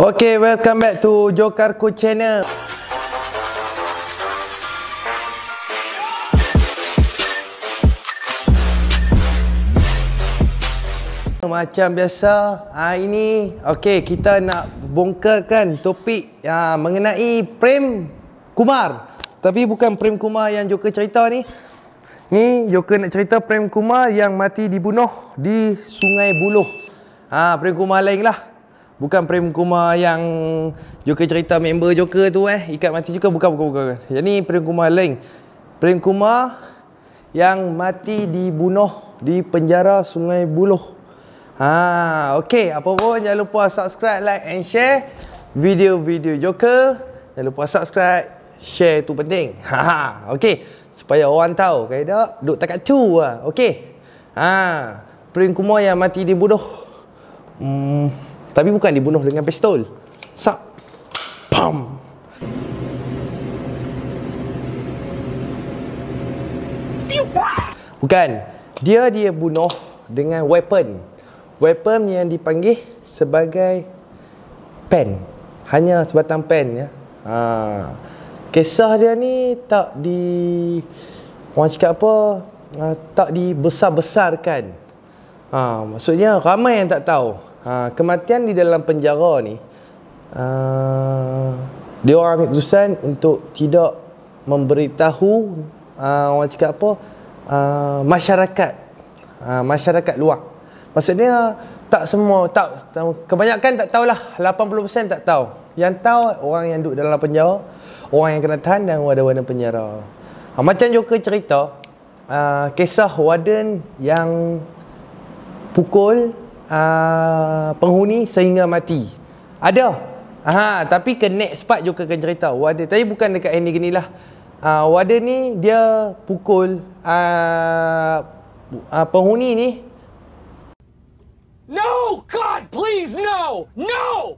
Okay, welcome back to Jokarko channel. Macam biasa, hari ni okay, kita nak bongkarkan topik mengenai Prem Kumar. Tapi bukan Prem Kumar yang Joker cerita ni. Ni Joker nak cerita Prem Kumar yang mati dibunuh di Sungai Buloh. Prem Kumar lain lah. Bukan Prem Kumar yang Joker cerita member Joker tu ikat mati juga. Bukan. Yang ni Prem Kumar lain. Prem Kumar yang mati dibunuh di penjara Sungai Buloh. Okay, apa pun jangan lupa subscribe, like and share video-video Joker. Jangan lupa subscribe, share tu penting. Okay, supaya orang tahu kaedah duk takat cu lah. Okay. Prem Kumar yang mati dibunuh. Tapi bukan dibunuh dengan pistol. Pam. Bukan. Dia bunuh dengan weapon. Weapon yang dipanggil sebagai pen. Hanya sebatang pen ya. Kisah dia ni tak orang cakap apa? Tak dibesar-besarkan. Maksudnya ramai yang tak tahu. Kematian di dalam penjara ni, dia orang ambil keputusan untuk tidak memberitahu orang cakap apa, masyarakat luar. Maksudnya tak semua, kebanyakan tak tahulah, 80% tak tahu. Yang tahu orang yang duduk dalam penjara, orang yang kena tahan dan warden penjara. Macam Joker cerita, kisah warden yang pukul penghuni sehingga mati. Ada. Tapi ke next part Joker akan cerita warden. Tapi bukan dekat ending ni lah. Warden ni dia pukul penghuni ni. No, God, please, no! No!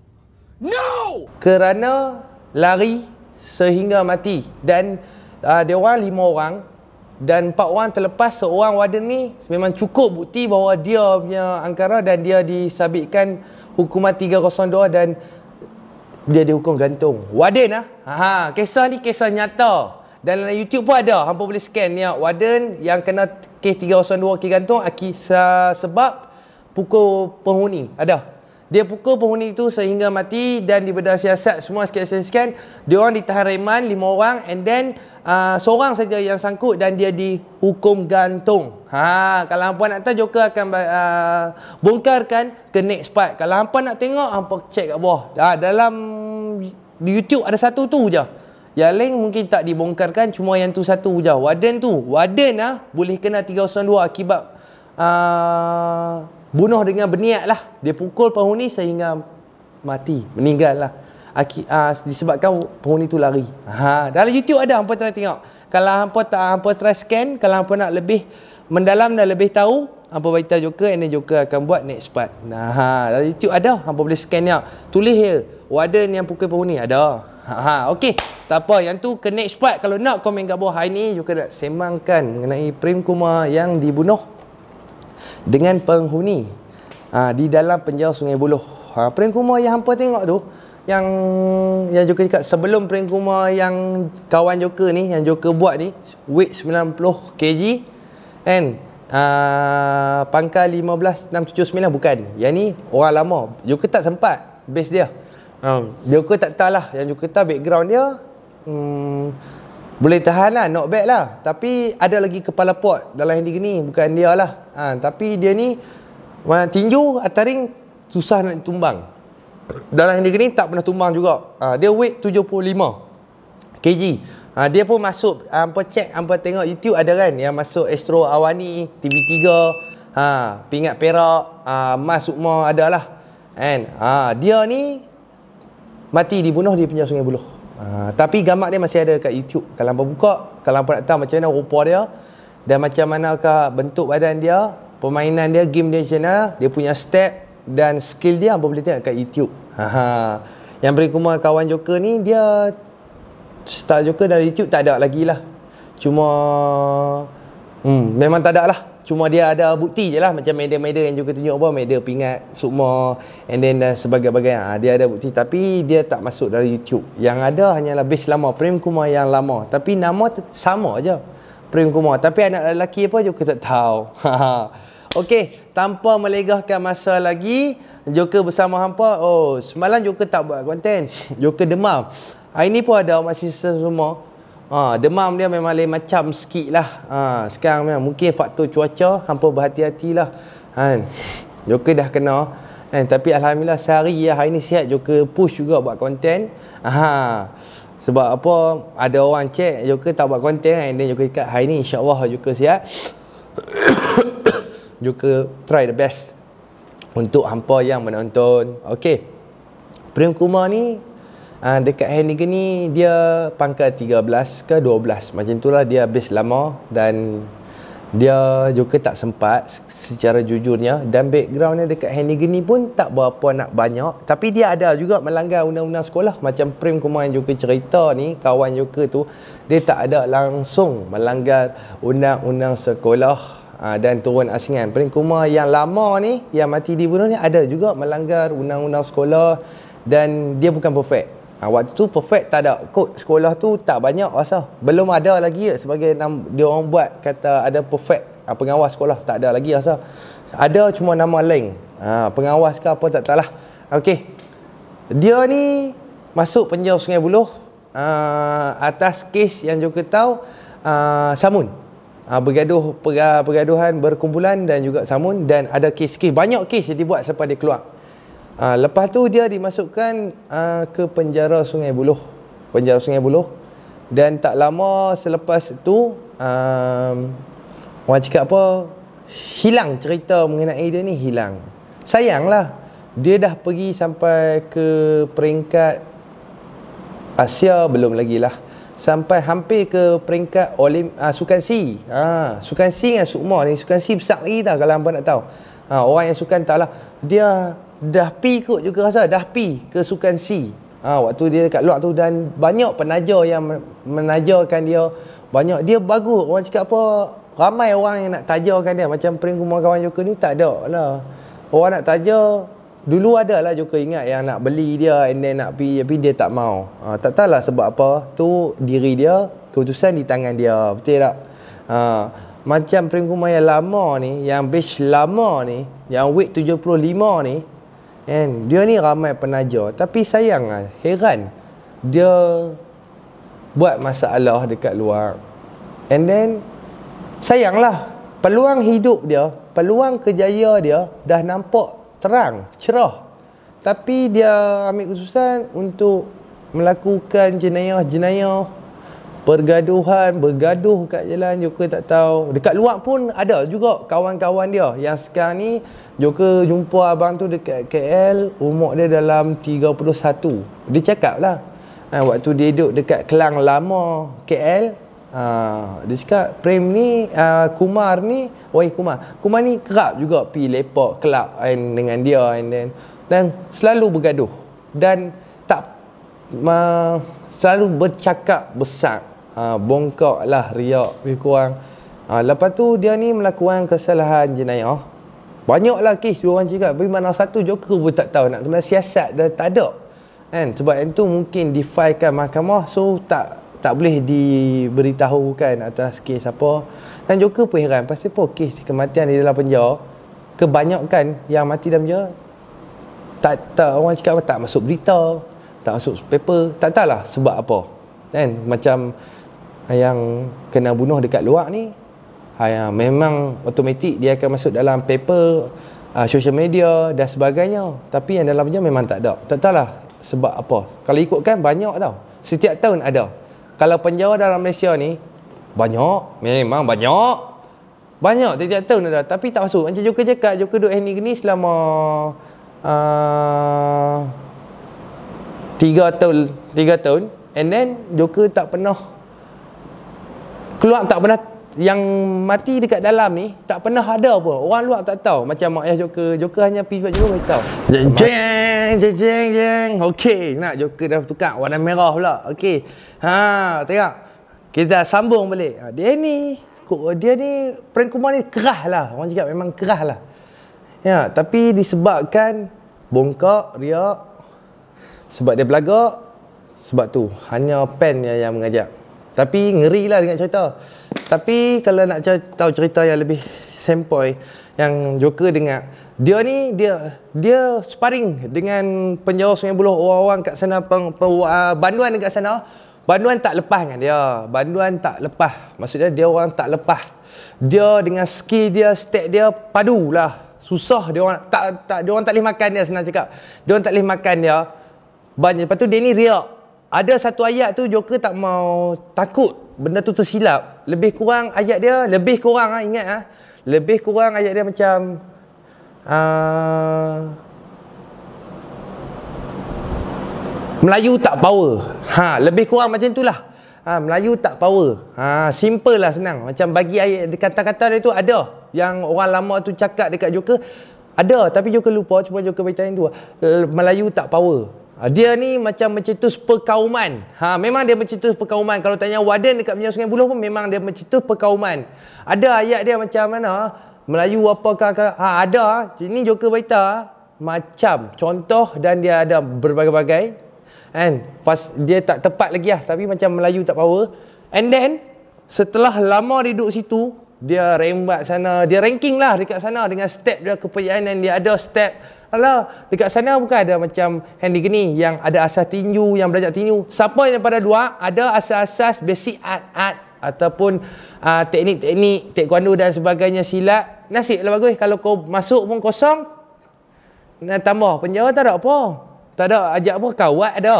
No! Kerana lari sehingga mati. Dan dia orang 5 orang. Dan 4 orang terlepas. Seorang warden ni memang cukup bukti bahawa dia punya angkara dan dia disabitkan hukuman 302 dan dia dihukum gantung. Warden kisah ni kisah nyata. Dan dalam YouTube pun ada. Hampa boleh scan ni warden yang kena kes 302 kes gantung sebab pukul penghuni. Ada. Dia pukul penghuni itu sehingga mati dan dibedah siasat semua sekian-sekian. Dia orang ditahan reman 5 orang and then seorang saja yang sangkut dan dia dihukum gantung. Kalau hampa nak tahu, Joker akan bongkarkan ke next part. Kalau hampa nak tengok, hampa check kat bawah. Dalam YouTube ada satu tu je. Yang lain mungkin tak dibongkarkan, cuma yang tu satu je. Warden boleh kena 302 akibat bunuh dengan berniat lah. Dia pukul penghuni sehingga mati, meninggal lah. Disebabkan penghuni tu lari. Dalam YouTube ada, hampa try tengok. Kalau hampa try scan, kalau hampa nak lebih mendalam dan lebih tahu, hampa beritahu Joker and then Joker akan buat next part. Dalam YouTube ada, hampa boleh scan ni. Tulis je warden yang pukul penghuni ada. Okey, tak apa, yang tu ke next part. Kalau nak komen kat bawah. Hari ni Joker nak sembangkan mengenai Prem Kumar yang dibunuh dengan penghuni di dalam penjara Sungai Buloh. Prem Kumar yang hampa tengok tu, yang Joker cakap sebelum Prem Kumar yang kawan Joker ni, yang Joker buat ni, weight 90 kg kan, pangkal 15679, bukan. Yang ni orang lama. Joker tak sempat base dia. Joker tak tahu lah. Yang Joker tahu background dia boleh tahan lah, not bad lah. Tapi ada lagi kepala pot dalam handy ni, bukan dia lah. Tapi dia ni tinju atas ring susah nak tumbang. Dalam handy ni tak pernah tumbang juga. Dia weight 75 kg. Dia pun masuk, hampa check, hampa tengok YouTube ada kan, yang masuk Astro Awani, TV3, Pingat Perak, Mas Sukma ada lah kan. Dia ni mati dibunuh di penjara Sungai Buloh. Tapi gambar dia masih ada dekat YouTube. Kalau hampa buka, kalau hampa nak tahu macam mana rupa dia dan macam manakah bentuk badan dia, permainan dia, game dia macam mana, dia punya step dan skill dia, hampa boleh tengok kat YouTube. Yang Prem Kumar kawan Joker ni, dia start Joker dari YouTube tak ada lagi lah. Cuma memang tak ada lah. Cuma dia ada bukti je lah. Macam medal-medal yang Joker tunjuk apa, medal pingat, sukma, and then sebagainya. Dia ada bukti. Tapi dia tak masuk dari YouTube. Yang ada hanyalah base lama, Prem Kumar yang lama. Tapi nama sama je, Prem Kumar. Tapi anak lelaki apa Joker tak tahu. Okey, tanpa melegahkan masa lagi, Joker bersama hampa. Oh, semalam Joker tak buat konten. Joker demam. Hari ni pun ada mahasiswa semua. Demam dia memang lain macam sikit lah. Sekarang memang mungkin faktor cuaca, hampa berhati-hatilah. Joker dah kena. Tapi Alhamdulillah sehari hari ni sihat. Joker push juga buat konten. Sebab apa, ada orang check Joker tak buat konten kan. Dan Joker cakap hari ni insyaAllah Joker sihat. Joker try the best untuk hampa yang menonton. Okey, Prem Kumar ni dekat Hennigan ni dia pangkat 13 ke 12 macam itulah. Dia base lama dan dia Joker tak sempat secara jujurnya. Dan background dia dekat Hennigan ni pun tak berapa nak banyak. Tapi dia ada juga melanggar undang-undang sekolah. Macam Prem Kumar yang Joker cerita ni, kawan Joker tu, dia tak ada langsung melanggar undang-undang sekolah dan turun asingan. Prem Kumar yang lama ni, yang mati dibunuh ni, ada juga melanggar undang-undang sekolah. Dan dia bukan perfect. Waktu tu perfect tak ada. Kod sekolah tu tak banyak rasa. Belum ada lagi sebagai dia orang buat kata ada perfect pengawas sekolah. Tak ada lagi rasa. Ada cuma nama lain. Pengawas ke apa tak tahulah. Okey. Dia ni masuk penjara Sungai Buloh atas kes yang Joker tahu samun. Pergaduhan berkumpulan dan juga samun. Dan ada kes-kes, banyak kes yang dibuat sampai dia keluar. Lepas tu dia dimasukkan ke penjara Sungai Buloh. Penjara Sungai Buloh. Dan tak lama selepas tu orang cakap apa, hilang cerita mengenai dia ni, hilang. Sayanglah, dia dah pergi sampai ke peringkat Asia, belum lagi lah, sampai hampir ke peringkat Sukan C. Sukan C dengan Sukma ni, Sukan C besar lagi tau kalau hampa nak tahu. Orang yang sukan tak lah. Dia dah pi kot juga rasa, dah pi ke Sukan C. Waktu dia dekat luar tu. Dan banyak penajar yang menajarkan dia. Banyak, dia bagus. Orang cakap apa, ramai orang yang nak tajarkan dia. Macam Prem Kumar kawan Joker ni tak ada lah. Orang nak tajar. Dulu ada lah Joker ingat yang nak beli dia and then nak pergi, tapi dia tak mau. Tak tahulah sebab apa. Tu diri dia, keputusan di tangan dia. Betul tak? Macam Prem Kumar yang lama ni, yang batch lama ni, yang weight 75 ni, and dia ni ramai penajar. Tapi sayang lah, heran, dia buat masalah dekat luar. And then sayanglah, peluang hidup dia, peluang kejayaan dia dah nampak terang, cerah. Tapi dia ambil keputusan untuk melakukan jenayah-jenayah, bergaduh kat jalan. Joker tak tahu. Dekat luar pun ada juga kawan-kawan dia. Yang sekarang ni Joker jumpa abang tu dekat KL, umur dia dalam 31. Dia cakap lah, waktu dia duduk dekat Kelang Lama KL, dia cakap Prem ni, Kumar ni, Kumar ni kerap juga pergi lepak kelab dengan dia, dan selalu bergaduh dan tak selalu bercakap besar. Bongkak lah, riak lebih kurang. Lepas tu dia ni melakukan kesalahan jenayah. Banyaklah kes dia orang cakap, tapi mana satu Joker pun tak tahu. Nak kena siasat dah tak ada kan. Sebab itu mungkin difilekan mahkamah, so tak boleh diberitahukan atas kes apa. Dan Joker pun heran, pasal apa kes kematian di dalam penjara, kebanyakan yang mati dalam penjara tak orang cakap apa, tak masuk berita, tak masuk paper. Tak tahulah sebab apa kan. Macam yang kena bunuh dekat luar ni, memang automatik dia akan masuk dalam paper, social media dan sebagainya. Tapi yang dalam penjara memang tak ada. Tak tahulah sebab apa. Kalau ikutkan banyak tau, setiap tahun ada. Kalau penjara dalam Malaysia ni banyak, memang banyak setiap tahun ada, tapi tak masuk. Macam Joker cakap, Joker duduk ni selama 3 tahun, and then Joker tak pernah keluar, tak pernah, yang mati dekat dalam ni tak pernah ada pun. Orang luar tak tahu. Macam mak ayah Joker hanya pergi buat Joker tahu. Jeng. Okey, nak Joker dah tukar warna merah pula. Okey. Tengok. Kita sambung balik. Dia ni dia ni Prince Kumar ni kerah lah. Orang cakap memang kerah lah. Ya, tapi disebabkan bongkak, riak, sebab dia belagak, sebab tu hanya pen yang mengajak. Tapi ngeri lah dengan cerita. Tapi kalau nak tahu cerita yang lebih sempoi yang Joker dengar, dia ni dia sparring dengan penjara Sungai Buloh, orang-orang kat sana, banduan dekat sana. Banduan tak lepas dengan dia. Banduan tak lepas. Maksudnya dia orang tak lepas. Dia dengan skill dia, step dia padulah. Susah dia orang dia orang tak boleh makan dia, senang cakap. Dia orang tak boleh makan dia. Banyak. Lepas tu dia ni riak. Ada satu ayat tu Joker tak mau, takut benda tu tersilap. Lebih kurang ayat dia, lebih kurang ingat lebih kurang ayat dia macam Melayu tak power. Lebih kurang macam itulah. Melayu tak power. Simple lah, senang. Macam bagi ayat kata-kata dia tu ada. Yang orang lama tu cakap dekat Joker ada, tapi Joker lupa, cuma Joker beritahu tu. Melayu tak power. Dia ni macam mencetus perkauman. Memang dia mencetus perkauman. Kalau tanya warden dekat Minyak Sungai Buloh pun memang dia mencetus perkauman. Ada ayat dia macam mana? Melayu apakah? Ada. Ini Joker beritahu macam contoh, dan dia ada berbagai-bagai. And pas dia tak tepat lagi tapi macam Melayu tak power. And then setelah lama dia duduk situ, dia rembat sana, dia ranking lah dekat sana dengan step dia kepayaan, dan dia ada step. Alah, dekat sana bukan ada macam Handy Geni yang ada asas tinju, yang belajar tinju. Siapa yang daripada luar ada asas-asas basic art ataupun teknik-teknik taekwondo dan sebagainya, silat. Nasib lah bagus. Kalau kau masuk pun kosong, nak tambah penjara tak ada apa. Tak ada ajak apa, kawat ada.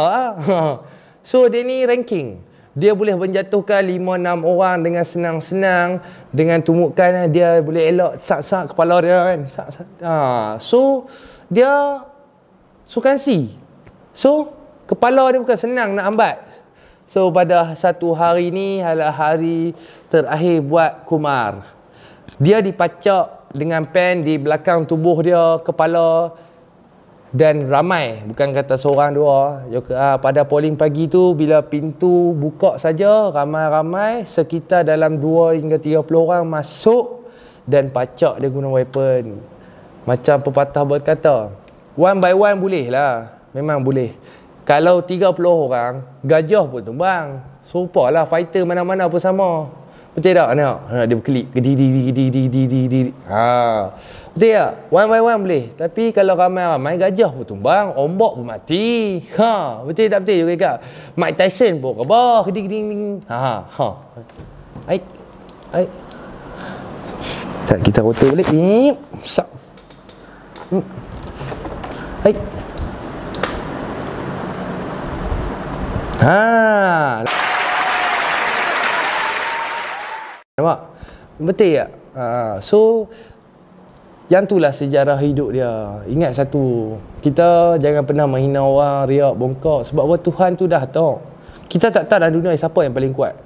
So dia ni ranking. Dia boleh menjatuhkan 5-6 orang dengan senang-senang, dengan tumbukan dia boleh elak sak-sak kepala dia kan. So dia sukansi. So kepala dia bukan senang nak ambat. So pada satu hari ni adalah hari terakhir buat Kumar. Dia dipacak dengan pen di belakang tubuh dia, kepala. Dan ramai, bukan kata seorang dua. Pada polling pagi tu, bila pintu buka saja, ramai-ramai sekitar dalam 2 hingga 30 orang masuk dan pacak dia guna weapon. Macam pepatah berkata, one by one boleh lah, memang boleh. Kalau 30 orang, gajah pun tumbang. Serupa lah, fighter mana-mana pun sama. Betul tak? Dia berkelip. Betul tak? One by one boleh. Tapi kalau ramai-ramai, gajah pun tumbang, ombak pun mati. Betul tak betul juga kak? Mike Tyson pun kebah. Hai. Sekejap kita rotor balik. Sak. Hai. Nampak? Betul tak? So yang itulah sejarah hidup dia. Ingat satu, kita jangan pernah menghina orang, riak, bongkak. Sebab apa, Tuhan tu dah tahu. Kita tak tahu dalam dunia siapa yang paling kuat.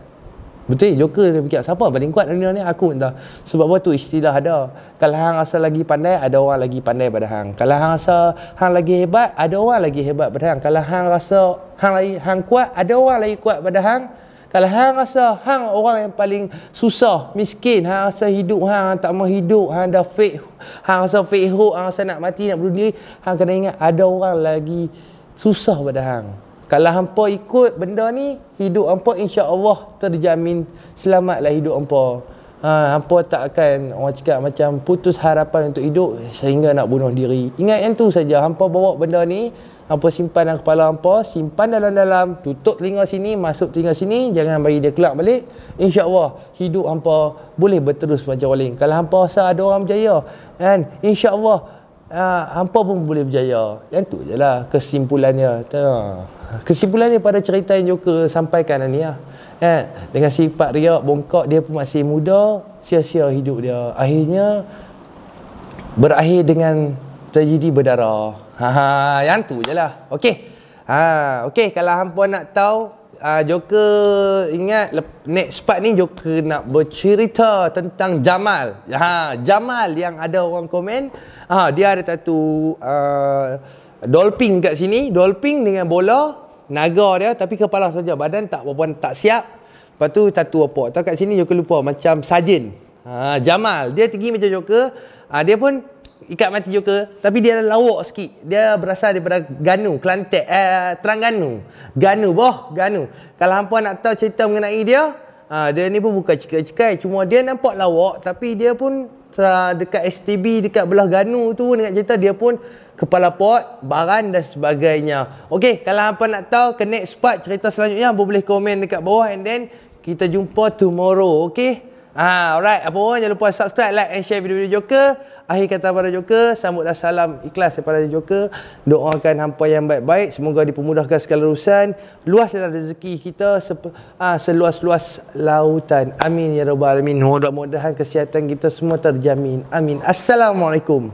Betul, Joker dia fikir siapa yang paling kuat dalam dunia ni, aku entah. Sebab apa tu istilah ada. Kalau hang rasa lagi pandai, ada orang lagi pandai pada hang. Kalau hang rasa hang lagi hebat, ada orang lagi hebat pada hang. Kalau hang rasa hang kuat, ada orang lagi kuat pada hang. Kalau hang rasa hang orang yang paling susah, miskin, hang rasa hidup hang tak mau hidup, hang dah fake, hang rasa fake hope, hang rasa nak mati, nak bunuh diri, hang kena ingat ada orang lagi susah pada hang. Kalau hampa ikut benda ni, hidup hampa insya-Allah terjamin selamatlah hidup hampa. Hampa tak akan, orang cakap macam putus harapan untuk hidup sehingga nak bunuh diri. Ingat yang tu saja. Hampa bawa benda ni, hampa simpan dalam kepala hampa, simpan dalam-dalam, tutup telinga sini, masuk telinga sini, jangan bagi dia keluar balik. InsyaAllah hidup hampa boleh berterus macam orang lain. Kalau hampa rasa ada orang berjaya, kan, InsyaAllah hampa pun boleh berjaya. Yang tu je lah kesimpulannya. Kesimpulannya pada cerita yang Joker sampaikan ni lah. Dengan sifat riak, bongkak, dia pun masih muda, sia-sia hidup dia. Akhirnya berakhir dengan tragedi berdarah. Yang tu je lah. Okey. Okey, kalau hampa nak tahu, Joker ingat next part ni Joker nak bercerita tentang Jamal. Jamal yang ada orang komen, dia ada satu dolphin kat sini, dolphin dengan bola naga dia, tapi kepala saja, badan tak apa-apa, tak siap. Lepas tu tattoo apa? Tahu kat sini Joker lupa macam Sarjan. Jamal, dia tinggi macam Joker. Dia pun ikat mati Joker, tapi dia lawak sikit. Dia berasal daripada Ganu, Kelantan, Terengganu. Ganu. Kalau hampa nak tahu cerita mengenai dia, dia ni pun bukan cikai-cikai, cuma dia nampak lawak, tapi dia pun dekat STB, dekat belah Ganu tu dengan cerita dia pun kepala pot, baran dan sebagainya. Okey, kalau hampa nak tahu ke next part cerita selanjutnya, hampa boleh komen dekat bawah and then kita jumpa tomorrow, okey? Alright, apa pun jangan lupa subscribe, like and share video-video Joker. Akhir kata pada Joker, sambut dan salam ikhlas daripada Joker. Doakan hampa yang baik-baik, semoga dipermudahkan segala urusan, luaslah rezeki kita seluas-luas lautan. Amin ya rabbal alamin. Mudah-mudahan kesihatan kita semua terjamin. Amin. Assalamualaikum.